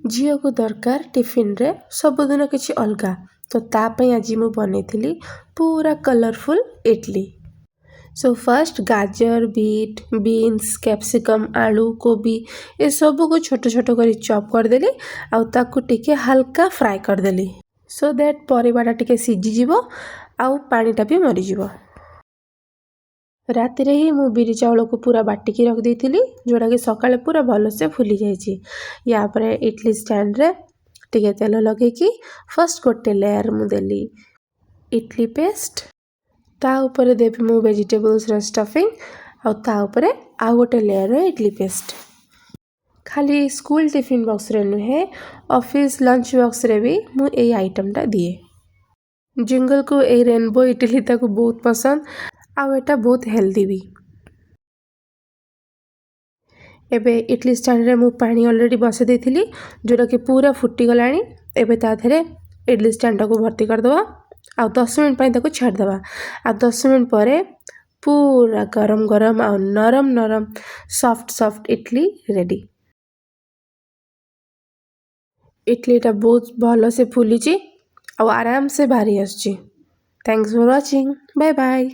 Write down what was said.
झील को दरकार टिफिन रे सबुदिन किसी अलगा तो तापाई आज मु बनैथिली पूरा कलरफुल इडली। सो फर्स्ट गाजर बीट बीन्स कैप्सिकम आलू कोबी ये सब को छोट छोट कर चॉप करदेली आउ ताकू टिके हल्का फ्राए करदेली सो दैट परिबाटा टिके सिझी जिवो आउ पानीटा भी मरीजिवो। राति रे ही मु बिरी चाउल को पूरा बाटिकी रख देइथिली जोड़ा कि सकाळे पूरा भल से फुली जाइछि। या परे इडली स्टैंड रे टिके तेल लगे कि फर्स्ट गोटे लेयर मु देली इडली पेस्ट ता ऊपर देबी मु वेजिटेबल्स रे स्टफिंग और ता ऊपर आ गोटे लेयर रे इडली पेस्ट। खाली स्कूल टिफिन बॉक्स रे नुहे ऑफिस लंच बॉक्स रे भी मु ए आइटम टा दिए। जिंगल को ए रेनबो इडली ताको बहुत पसंद आउ एटा बहुत हेल्दी भी। एबे इडली स्टैंड रे मु पानी ऑलरेडी बसे देथिली जोरा कि पूरा फुटी गलानी। एबे ता थरे इडली स्टैंड को भर्ती कर दवा आ 10 मिनिट पई ताको छाड़ दवा आ 10 मिनिट परे पूरा गरम गरम आ नरम नरम सॉफ्ट इडली रेडी। इडली टा बहुत भलो से फुली ची आ आराम से बाहरी आछी। Thanks for watching bye bye.